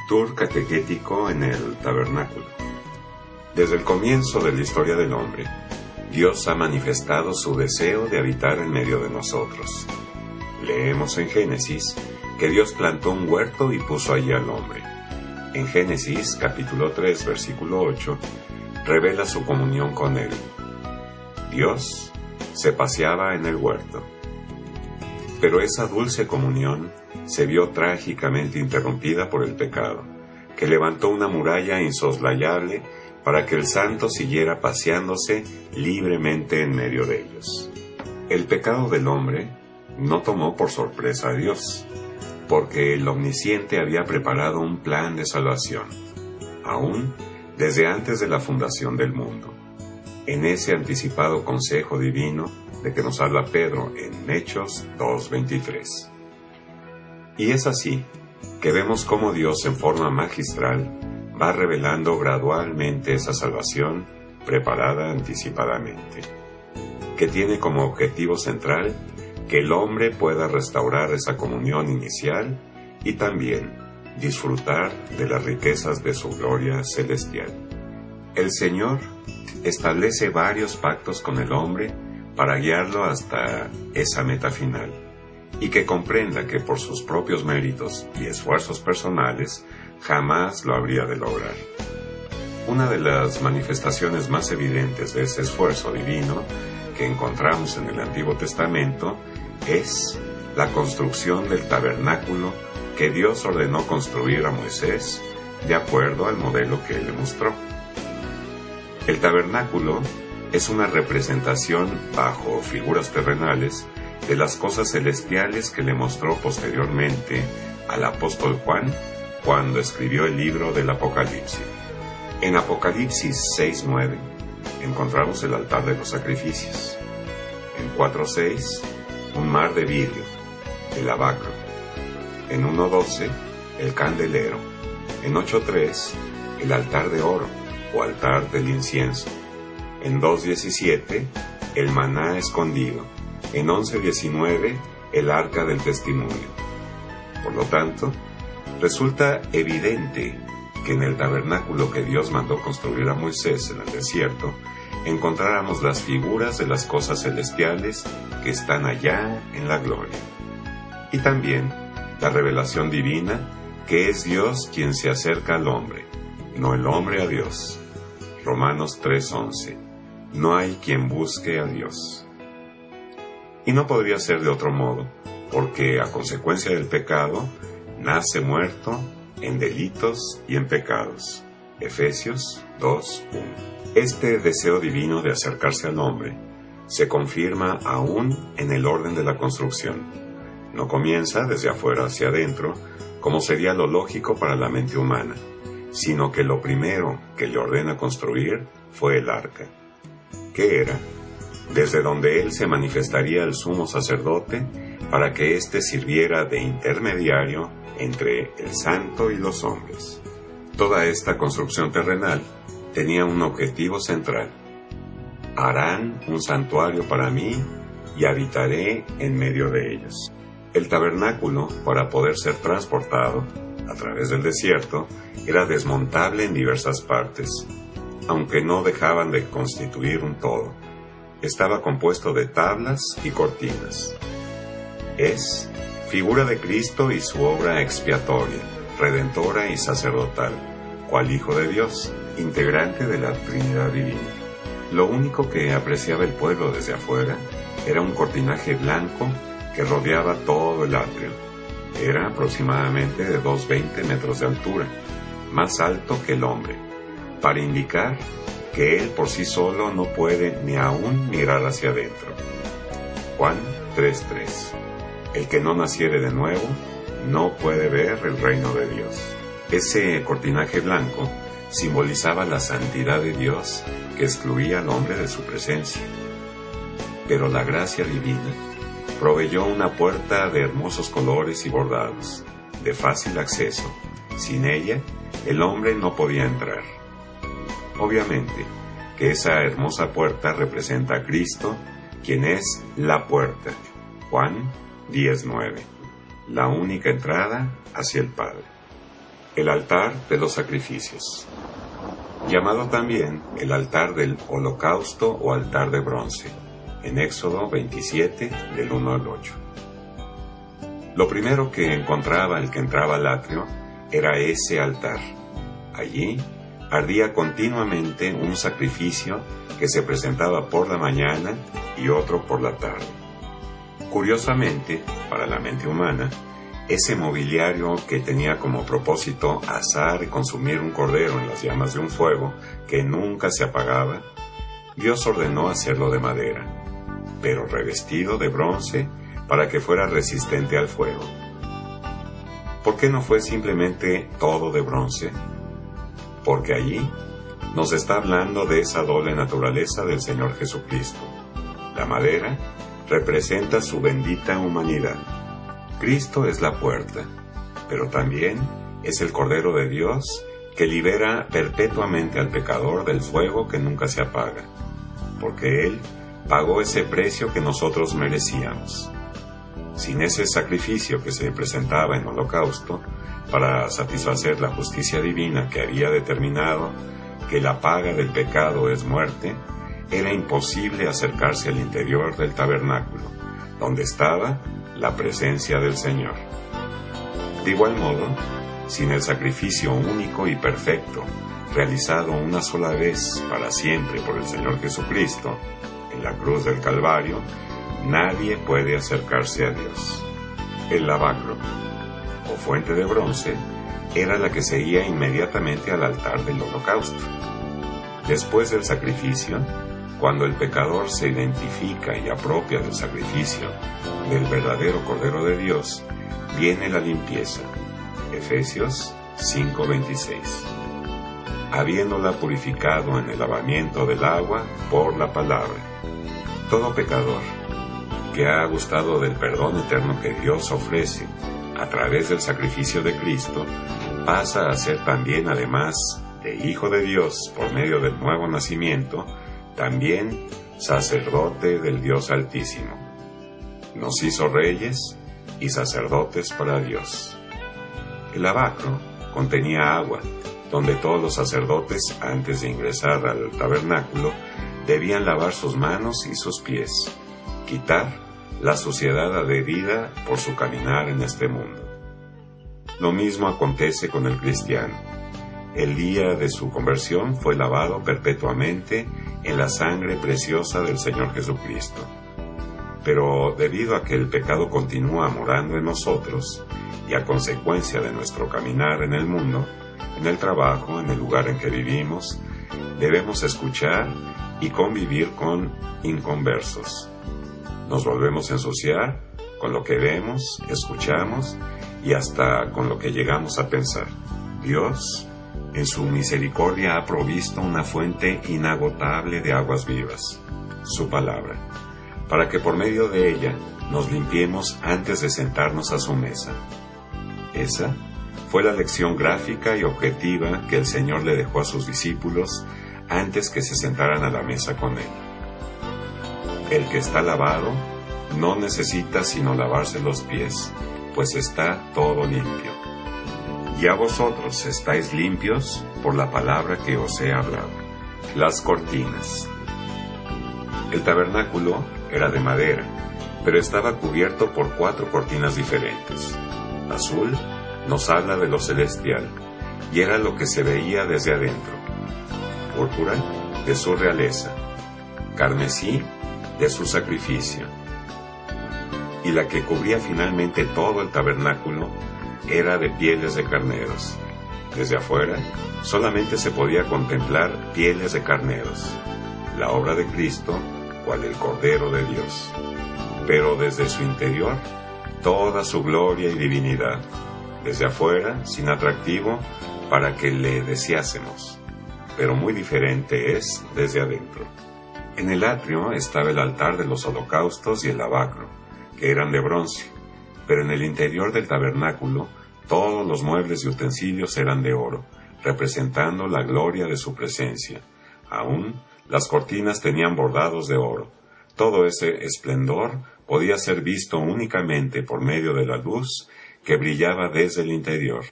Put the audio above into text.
Tour catequético en el tabernáculo. Desde el comienzo de la historia del hombre, Dios ha manifestado su deseo de habitar en medio de nosotros. Leemos en Génesis que Dios plantó un huerto y puso allí al hombre. En Génesis capítulo 3, versículo 8, revela su comunión con él. Dios se paseaba en el huerto. Pero esa dulce comunión se vio trágicamente interrumpida por el pecado, que levantó una muralla insoslayable para que el santo siguiera paseándose libremente en medio de ellos. El pecado del hombre no tomó por sorpresa a Dios, porque el Omnisciente había preparado un plan de salvación, aún desde antes de la fundación del mundo. En ese anticipado consejo divino de que nos habla Pedro en Hechos 2:23. Y es así que vemos cómo Dios en forma magistral va revelando gradualmente esa salvación preparada anticipadamente, que tiene como objetivo central que el hombre pueda restaurar esa comunión inicial y también disfrutar de las riquezas de su gloria celestial. El Señor establece varios pactos con el hombre para guiarlo hasta esa meta final, y que comprenda que por sus propios méritos y esfuerzos personales jamás lo habría de lograr. Una de las manifestaciones más evidentes de ese esfuerzo divino que encontramos en el Antiguo Testamento es la construcción del tabernáculo que Dios ordenó construir a Moisés de acuerdo al modelo que él le mostró. El tabernáculo es una representación bajo figuras terrenales de las cosas celestiales que le mostró posteriormente al apóstol Juan cuando escribió el libro del Apocalipsis. En Apocalipsis 6:9 encontramos el altar de los sacrificios. En 4:6, un mar de vidrio, el lavacro. En 1:12, el candelero. En 8:3, el altar de oro o altar del incienso. En 2:17, el maná escondido. En 11:19, el arca del testimonio. Por lo tanto, resulta evidente que en el tabernáculo que Dios mandó construir a Moisés en el desierto, encontráramos las figuras de las cosas celestiales que están allá en la gloria. Y también la revelación divina que es Dios quien se acerca al hombre, no el hombre a Dios. Romanos 3:11. No hay quien busque a Dios. Y no podría ser de otro modo, porque a consecuencia del pecado, nace muerto en delitos y en pecados. Efesios 2:1. Este deseo divino de acercarse al hombre se confirma aún en el orden de la construcción. No comienza desde afuera hacia adentro, como sería lo lógico para la mente humana, sino que lo primero que le ordena construir fue el arca. ¿Qué era? Desde donde él se manifestaría el sumo sacerdote para que éste sirviera de intermediario entre el santo y los hombres. Toda esta construcción terrenal tenía un objetivo central. Harán un santuario para mí y habitaré en medio de ellos. El tabernáculo, para poder ser transportado a través del desierto, era desmontable en diversas partes, aunque no dejaban de constituir un todo. Estaba compuesto de tablas y cortinas. Es figura de Cristo y su obra expiatoria, redentora y sacerdotal, cual Hijo de Dios, integrante de la Trinidad Divina. Lo único que apreciaba el pueblo desde afuera era un cortinaje blanco que rodeaba todo el atrio. Era aproximadamente de 2,20 metros de altura, más alto que el hombre, para indicar que él por sí solo no puede ni aún mirar hacia adentro. Juan 3:3. El que no naciere de nuevo no puede ver el reino de Dios. Ese cortinaje blanco simbolizaba la santidad de Dios que excluía al hombre de su presencia. Pero la gracia divina proveyó una puerta de hermosos colores y bordados, de fácil acceso. Sin ella, el hombre no podía entrar. Obviamente que esa hermosa puerta representa a Cristo, quien es la puerta. Juan 10:9. La única entrada hacia el Padre. El altar de los sacrificios, llamado también el altar del holocausto o altar de bronce, en Éxodo 27, del 1 al 8. Lo primero que encontraba el que entraba al atrio era ese altar. Allí ardía continuamente un sacrificio que se presentaba por la mañana y otro por la tarde. Curiosamente, para la mente humana, ese mobiliario que tenía como propósito asar y consumir un cordero en las llamas de un fuego que nunca se apagaba, Dios ordenó hacerlo de madera, pero revestido de bronce para que fuera resistente al fuego. ¿Por qué no fue simplemente todo de bronce? Porque allí nos está hablando de esa doble naturaleza del Señor Jesucristo. La madera representa su bendita humanidad. Cristo es la puerta, pero también es el Cordero de Dios que libera perpetuamente al pecador del fuego que nunca se apaga, porque Él pagó ese precio que nosotros merecíamos. Sin ese sacrificio que se presentaba en holocausto, para satisfacer la justicia divina que había determinado que la paga del pecado es muerte, era imposible acercarse al interior del tabernáculo, donde estaba la presencia del Señor. De igual modo, sin el sacrificio único y perfecto, realizado una sola vez para siempre por el Señor Jesucristo, en la cruz del Calvario, nadie puede acercarse a Dios. El lavacro, o fuente de bronce, era la que seguía inmediatamente al altar del holocausto. Después del sacrificio, cuando el pecador se identifica y apropia del sacrificio del verdadero Cordero de Dios, viene la limpieza. Efesios 5:26. Habiéndola purificado en el lavamiento del agua por la palabra. Todo pecador que ha gustado del perdón eterno que Dios ofrece a través del sacrificio de Cristo, pasa a ser también, además de hijo de Dios por medio del nuevo nacimiento, también sacerdote del Dios Altísimo. Nos hizo reyes y sacerdotes para Dios. El lavacro contenía agua, donde todos los sacerdotes, antes de ingresar al tabernáculo, debían lavar sus manos y sus pies, quitar la suciedad adherida por su caminar en este mundo. Lo mismo acontece con el cristiano. El día de su conversión fue lavado perpetuamente en la sangre preciosa del Señor Jesucristo. Pero debido a que el pecado continúa morando en nosotros, y a consecuencia de nuestro caminar en el mundo, en el trabajo, en el lugar en que vivimos, debemos escuchar y convivir con inconversos. Nos volvemos a ensuciar con lo que vemos, escuchamos y hasta con lo que llegamos a pensar. Dios, en su misericordia, ha provisto una fuente inagotable de aguas vivas, su palabra, para que por medio de ella nos limpiemos antes de sentarnos a su mesa. Esa fue la lección gráfica y objetiva que el Señor le dejó a sus discípulos antes que se sentaran a la mesa con Él. El que está lavado no necesita sino lavarse los pies, pues está todo limpio. Ya vosotros estáis limpios por la palabra que os he hablado. Las cortinas. El tabernáculo era de madera, pero estaba cubierto por 4 cortinas diferentes. Azul nos habla de lo celestial, y era lo que se veía desde adentro. Púrpura, de su realeza. Carmesí, de su sacrificio. Y la que cubría finalmente todo el tabernáculo era de pieles de carneros. Desde afuera solamente se podía contemplar pieles de carneros, la obra de Cristo, cual el Cordero de Dios. Pero desde su interior, toda su gloria y divinidad. Desde afuera, sin atractivo para que le deseásemos, pero muy diferente es desde adentro. En el atrio estaba el altar de los holocaustos y el lavacro, que eran de bronce, pero en el interior del tabernáculo todos los muebles y utensilios eran de oro, representando la gloria de su presencia. Aún las cortinas tenían bordados de oro. Todo ese esplendor podía ser visto únicamente por medio de la luz que brillaba desde el interior.